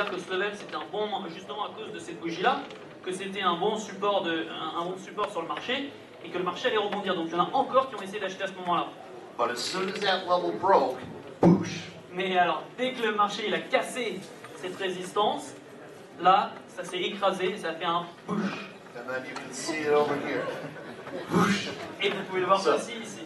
considère que ce level c'était un bon, justement à cause de cette bougie-là, que c'était un bon support sur le marché et que le marché allait rebondir. Donc il y en a encore qui ont essayé d'acheter à ce moment-là. But as soon as that level broke, whoosh. Mais alors, dès que le marché il a cassé cette résistance, là, ça s'est écrasé, ça a fait un push. And then you can see it over here. Whoosh. Et vous pouvez le voir aussi ici.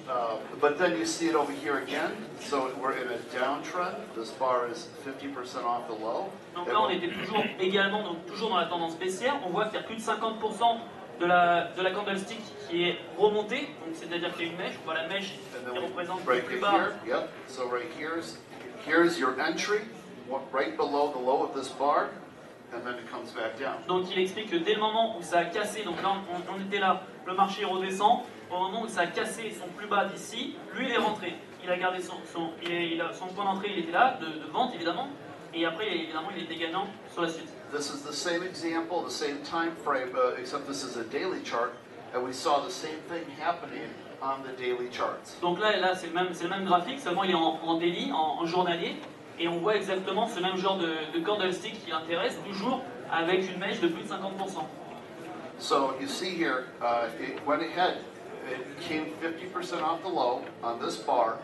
But then you see it over here again. So we're in a downtrend. This bar is 50% off the low. Donc là, on était toujours également, donc toujours dans la tendance baissière. On voit qu'il y a plus de 50% de la candlestick qui est remontée. Donc c'est-à-dire qu'il y a une mèche. On voit la mèche qui représente le plus bas. Yep. So right here's your entry, right below the low of this bar. And then it comes back down. Donc il explique que dès le moment où ça a cassé, donc là on était là, le marché redescend, au moment où ça a cassé son plus bas d'ici, lui il est rentré. Il a gardé son point d'entrée, il était là, de vente évidemment, et après évidemment il était gagnant sur la suite. This is the same example, the same time frame, except this is a daily chart, and we saw the same thing happening on the daily charts. Donc là c'est le même graphique, seulement il est en daily, en journalier. Et on voit exactement ce même genre de candlestick qui intéresse, toujours avec une mèche de plus de 50%. So you see here, it went ahead, it came 50% off the low on this bar,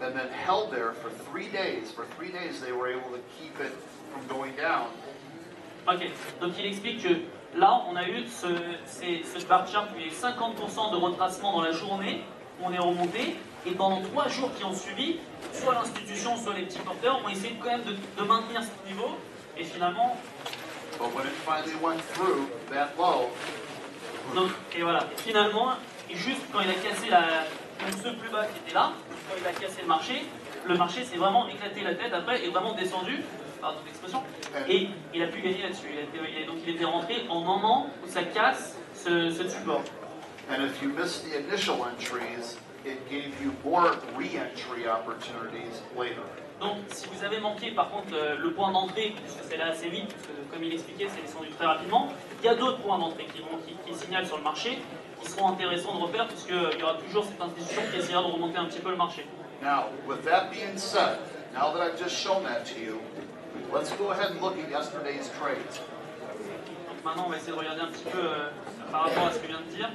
and then held there for 3 days. For 3 days they were able to keep it from going down. Ok, donc il explique que là on a eu ce bar chart où il y a eu 50% de retracement dans la journée, on est remonté, et pendant 3 jours qui ont suivi, soit l'institution, soit les petits porteurs ont essayé quand même de maintenir ce niveau, et finalement... But when it finally went through that low, donc, et voilà, et finalement, et juste quand il a cassé donc ce plus bas qui était là, quand il a cassé le marché s'est vraiment éclaté la tête après, et vraiment descendu, pardon l'expression, et il a pu gagner là-dessus. Donc il était rentré en moment où ça casse ce support. And if you missed the initial entries, it gave you more re-entry opportunities later. Donc, si vous avez manqué par contre le point d'entrée, puisque c'est là assez vite, parce que comme il expliquait, c'est descendu très rapidement, il y a d'autres points d'entrée qui signalent sur le marché, qui seront intéressants de repère, puisqu'il y aura toujours cette institution qui essaiera de remonter un petit peu le marché. Now, with that being said, now that I've just shown that to you, let's go ahead and look at yesterday's trades. Donc maintenant, on va essayer de regarder un petit peu par rapport à ce que je viens de dire,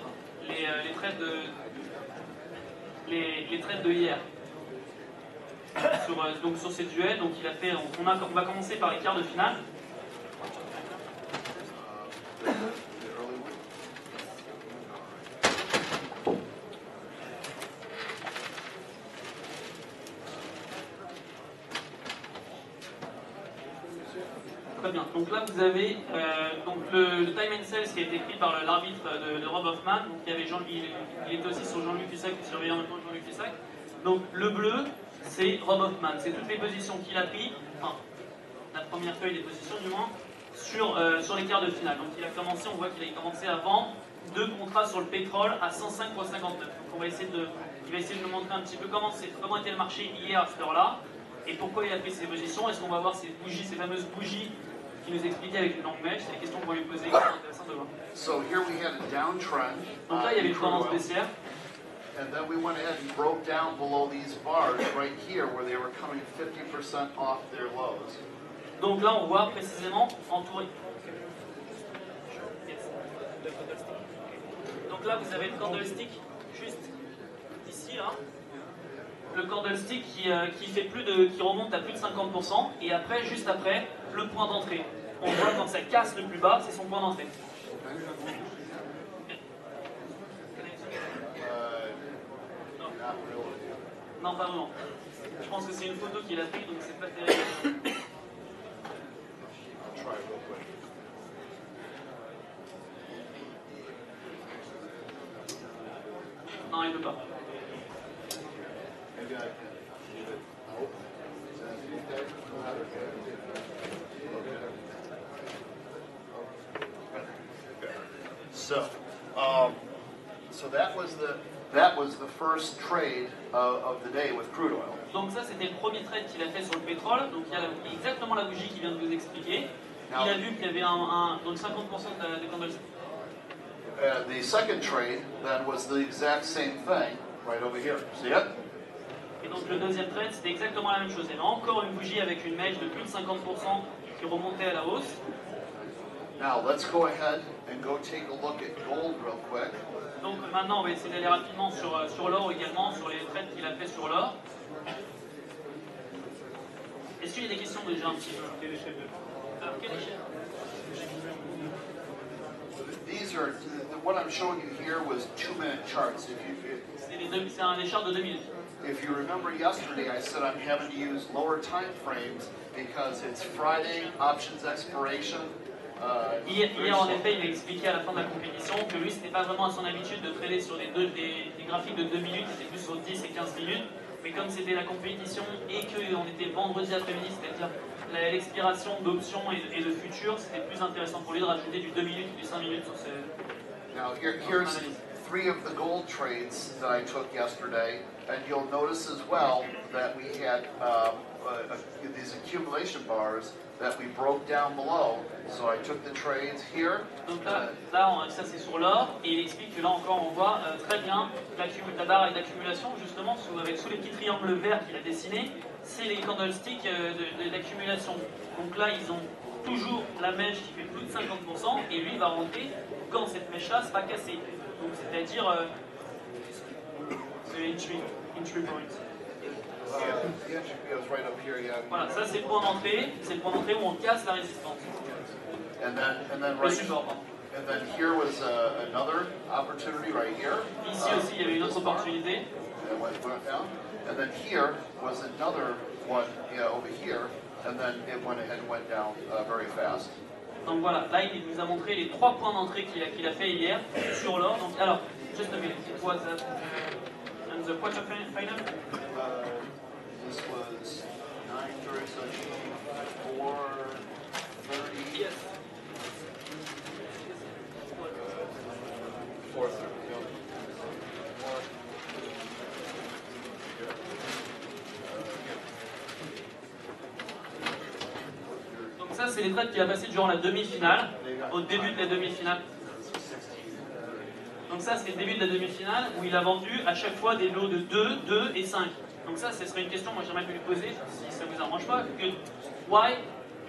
les trades de hier. Donc sur ces duels, donc il a fait, on va commencer par les quarts de finale. Très bien, donc là vous avez donc le time and sales qui a été écrit par l'arbitre de Rob Hoffman. Donc il était aussi sur Jean-Luc Fussac, qui surveillait en même temps que Jean-Luc Fussac. Donc le bleu, c'est Rob Hoffman, c'est toutes les positions qu'il a prises, enfin la première feuille des positions du moins, sur les quarts de finale. Donc il a commencé, on voit qu'il a commencé à vendre 2 contrats sur le pétrole à 105,59. Donc il va essayer de nous montrer un petit peu comment était le marché hier à cette heure-là, et pourquoi il a pris ces positions. Est-ce qu'on va voir ces bougies, ces fameuses bougies qui nous expliquait avec une longue mèche? C'est des questions qu'on va lui poser, qui sont intéressantes de voir. So here we had a downtrend. Donc là il y avait une tendance baissière. And then we went ahead and broke down below these bars right here where they were coming 50% off their lows. Donc là on voit précisément entouré. Donc là vous avez le candlestick juste ici là. Le candlestick qui remonte à plus de 50%, et après, juste après, le point d'entrée. On voit quand ça casse le plus bas, c'est son point d'entrée. Non, pas vraiment. Je pense que c'est une photo qu'il a prise, donc c'est pas terrible. Non, il ne veut pas. So that was the first trade of the day with crude oil. Donc ça c'était le premier trade qu'il a fait sur le pétrole. Donc il y a exactement la bougie qu'il vient de vous expliquer. Il a vu qu'il y avait donc 50% de candlestick. The second trade then was the exact same thing right over here. See it? Et donc le deuxième trade c'était exactement la même chose. Il y avait encore une bougie avec une mèche de plus de 50% qui remontait à la hausse. Now let's go ahead and go take a look at gold real quick. Donc maintenant, on va essayer d'aller rapidement sur l'or également, sur les trades qu'il a fait sur l'or. Est-ce qu'il y a des questions déjà un petit peu? Alors, quelle échelle? These are, what I'm showing you here was 2-minute charts. C'est des charts de 2 minutes. If you remember yesterday, I said I'm having to use lower time frames because it's Friday, options expiration. Hier, en effet, il a expliqué à la fin de la compétition que lui, ce n'était pas vraiment à son habitude de trader sur des graphiques de 2 minutes, c'était plus sur 10 et 15 minutes. Mais comme c'était la compétition et qu'on était vendredi après-midi, c'est-à-dire l'expiration d'options et de futurs, c'était plus intéressant pour lui de rajouter du 2 minutes ou du 5 minutes sur ce. Now here's 3 of the gold trades that I took yesterday, and you'll notice as well that we had these accumulation bars that we broke down below. So I took the trades here. Donc là ça c'est sur l'or, et il explique que là encore on voit très bien la barre d'accumulation, justement avec sous les petits triangles verts qu'il a dessinés, c'est les candlesticks d'accumulation. Donc là ils ont toujours la mèche qui fait plus de 50%, et lui il va rentrer quand cette mèche-là sera cassée. Donc c'est-à-dire entry point. Voilà, ça c'est le point d'entrée, où on casse la résistance. And then Le support, pardon. And then here was another opportunity right here. Ici aussi il y avait une autre opportunité. It went down. And then here was another one over here, and then it went ahead and went down very fast. Donc voilà, là il nous a montré les 3 points d'entrée qu'il a fait hier sur l'or. Donc alors, just a minute, it was and the quarter final? This was 9:30, so 4:30. Yes. 4:30. Donc ça c'est les trades qu'il a passés durant la demi-finale, au début de la demi-finale. Donc ça c'est le début de la demi-finale où il a vendu à chaque fois des lots de 2, 2 et 5. Donc ça, ce serait une question, moi j'aimerais lui poser, si ça vous arrange pas, que why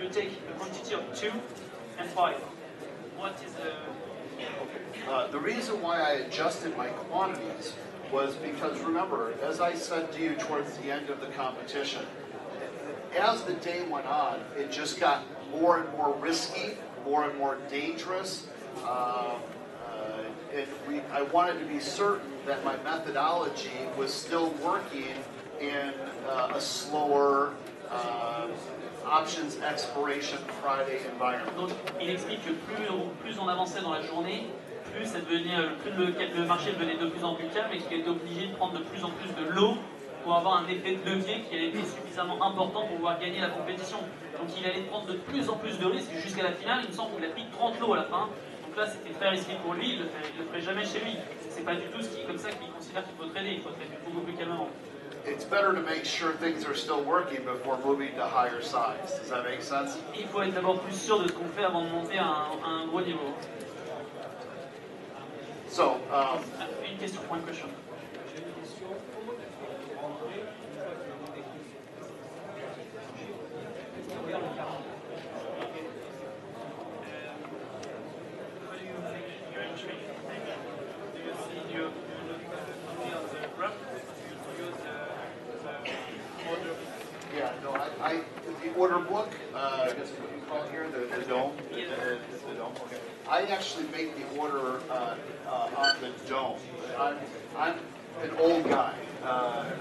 you take a quantity of 2 and 5? What is the reason why I adjusted my quantities was because, remember, as I said to you towards the end of the competition, as the day went on, it just got more and more risky, more and more dangerous. I wanted to be certain that my methodology was still working in a slower options expiration Friday environment. Donc, il explique que plus on avançait dans la journée, plus le marché devenait de plus en plus calme, et qu'il était obligé de prendre de plus en plus de lots pour avoir un effet de levier qui allait être suffisamment important pour pouvoir gagner la compétition. Donc il allait prendre de plus en plus de risques jusqu'à la finale. Il me semble qu'il a pris 30 lots à la fin. Donc là c'était très risqué pour lui, il le ferait jamais chez lui. C'est pas du tout comme ça qu'il considère qu'il faut trader, il faut trader beaucoup plus calmement. It's better to make sure things are still working before moving to higher size. Does that make sense? Il faut être d'abord plus sûr de ce qu'on fait avant de monter à un gros niveau. So, une question, one question. the order book, I guess what you call it here, the dome. The dome. Okay. I actually make the order on the dome. I'm an old guy,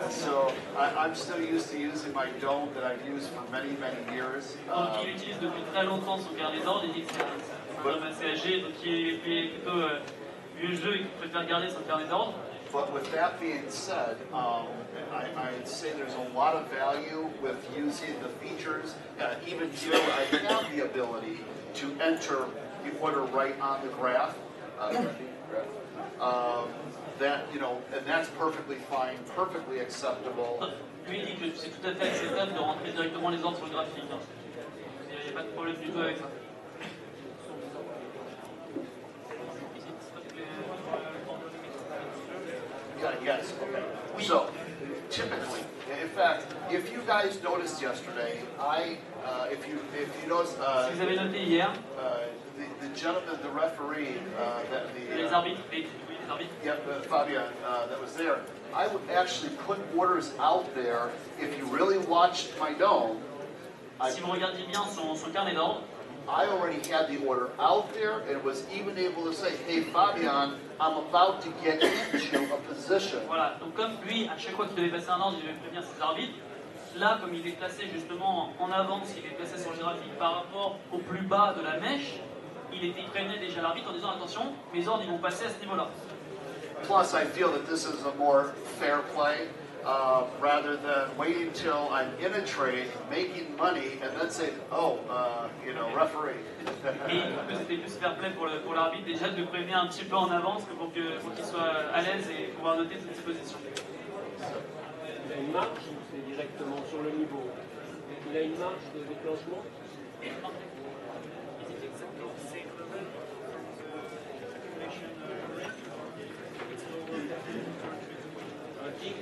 so I'm still used to using my dome that I've used for many years. Donc il utilise depuis très longtemps son carnet d'ordre. Il dit que c'est un homme assez âgé, donc il est plutôt vieux jeu et qui préfère garder son carnet d'ordre. But with that being said, I'd say there's a lot of value with using the features. Even here, I have the ability to enter the order right on the graph. That, you know, and that's perfectly fine, perfectly acceptable. Lui il dit que c'est tout à fait acceptable de rentrer directement les ordres sur le graphique. Il n'y a pas de problème du tout avec ça. Yes, okay. So, typically, in fact, if you guys noticed yesterday, if you noticed, Si vous avez noté hier, the gentleman, the referee, les arbitres, oui, les arbitres. Yep, Fabian, that was there. I would actually put orders out there. If you really watched my dome, Si vous regardez bien son carnet d'ordre, I already had the order out there and was even able to say, hey Fabian, I'm about to get into a position. voilà. Donc comme lui, à chaque fois qu'il devait passer un ordre, il devait prévenir ses arbitres. Là, comme il est placé justement en avance, il est placé sur le graphique par rapport au plus bas de la mèche, il prévenait déjà l'arbitre en disant attention, mes ordres ils vont passer à ce niveau-là. Plus, I feel that this is a more fair play rather than waiting till I'm in a trade, making money, and then say, oh, you know, referee. Et c'était plus fair play pour l'arbitre déjà de prévenir un petit peu en avance que pour qu'il soit à l'aise et pouvoir noter toutes ses positions. Il a une marge, c'est directement sur le niveau. Il a une marge de déclenchement.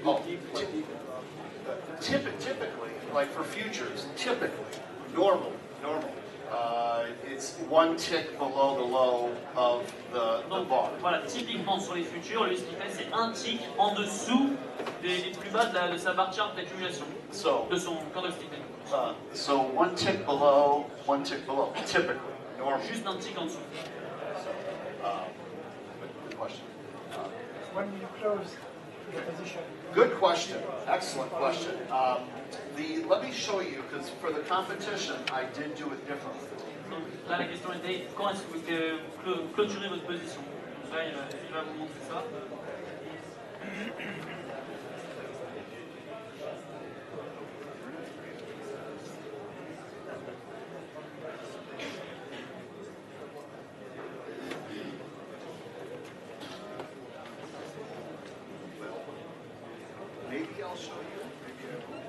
Oh, typically, like for futures, normally, it's one tick below the low of the bar. Voilà, typiquement sur les futurs, lui ce qu'il fait c'est un tick en dessous des plus bas de sa barre chart d'accumulation, de son candlestick. So one tick below, typically, normally. Juste un tick en dessous. Good question. When you close the position. Good question. Excellent question. Let me show you, because for the competition, I did do it differently. Donc là, la question était quand est-ce que vous clôturez votre position. Donc là, il va vous montrer ça. Maybe I'll show you. Maybe I won't.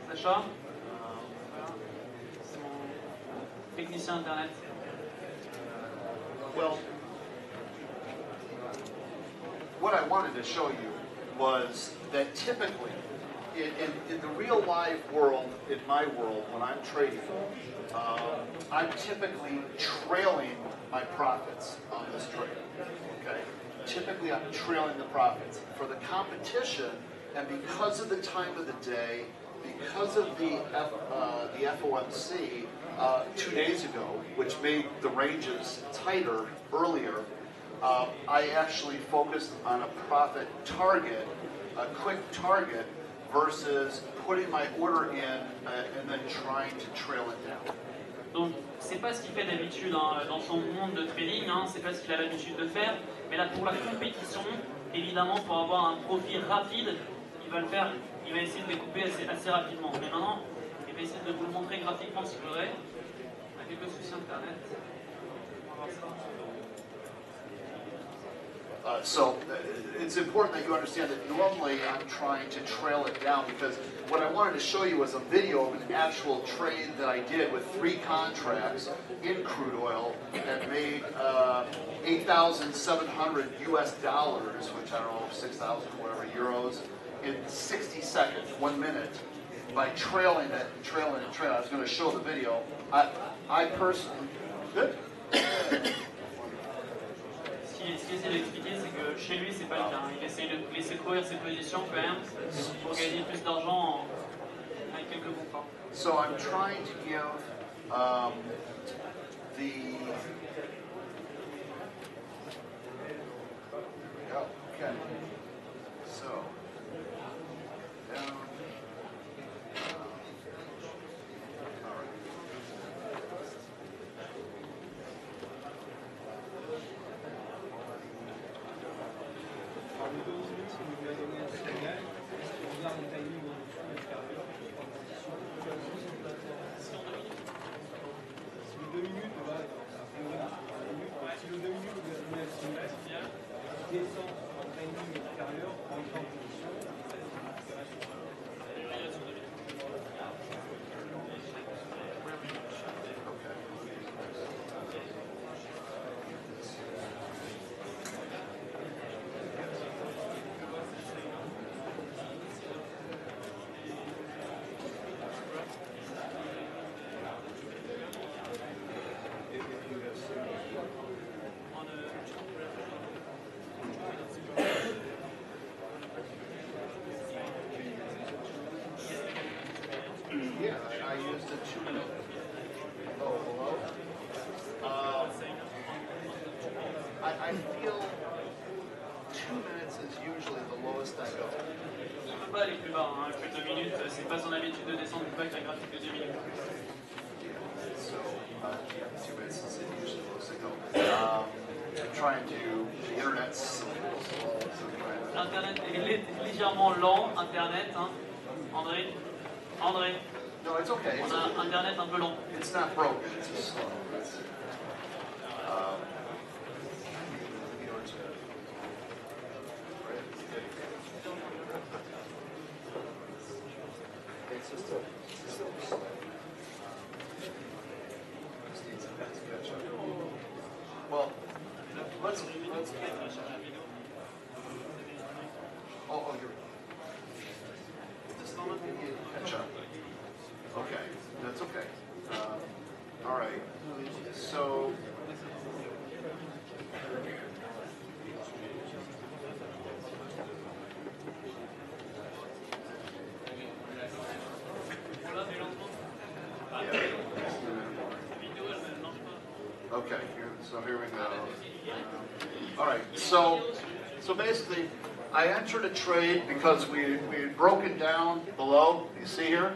Sacha, voilà. C'est mon technicien internet. Well, what I wanted to show you was that typically, in the real live world, in my world, when I'm trading, I'm typically trailing my profits on this trade. Okay, typically I'm trailing the profits. For the competition, and because of the time of the day, because of the FOMC 2 days ago, which made the ranges tighter earlier, I actually focused on a profit target, a quick target, versus putting my order in and then trying to trail it down. Donc, c'est pas ce qu'il fait d'habitude dans son monde de trading, hein, c'est pas ce qu'il a l'habitude de faire, mais là pour la compétition, évidemment, pour avoir un profit rapide, il va le faire, il va essayer de découper assez rapidement. Mais maintenant, il va essayer de vous le montrer graphiquement s'il faudrait. On a quelques soucis internet. On va voir ça. So it's important that you understand that normally I'm trying to trail it down, because what I wanted to show you was a video of an actual trade that I did with 3 contracts in crude oil that made 8,700 US dollars, which I don't know, 6,000 or whatever euros, in 60 seconds, 1 minute, by trailing it. I was going to show the video. I personally, good? Ce qu'il essaie d'expliquer, c'est que chez lui, c'est pas le cas. Il essaie de laisser courir ses positions quand même pour gagner plus d'argent avec quelques contrats. So I'm trying to give okay. So down. All right. Par les 2 minutes, si vous voulez donner un signal, on regarde le timing en dessous de l'extérieur. Si le 2 minutes, là, si le 2 minutes, vous avez donné un signal, descend en timing Yeah, I used a 2 minute. Oh, below. I feel 2 minutes is usually the lowest I go. Il ne peut pas aller plus bas, hein, que 2 minutes, c'est pas son habitude de descendre plus bas qu'un graphique de 2 minutes. So, 2 minutes is usually the lowest I go. I'm trying to, the internet's slow, so I'm trying to. Internet est légèrement lent, Internet, hein. André, No, it's okay. on a Internet un peu lent. It's not broken, it's just slow. It's just a slow. Just needs to catch up. Well, let's. Oh, you're. Just let me catch up. Okay, that's okay. All right. So. Okay, so here we go. All right, so basically, I entered a trade because we had broken down below. You see here?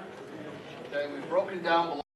Okay, we've broken down below.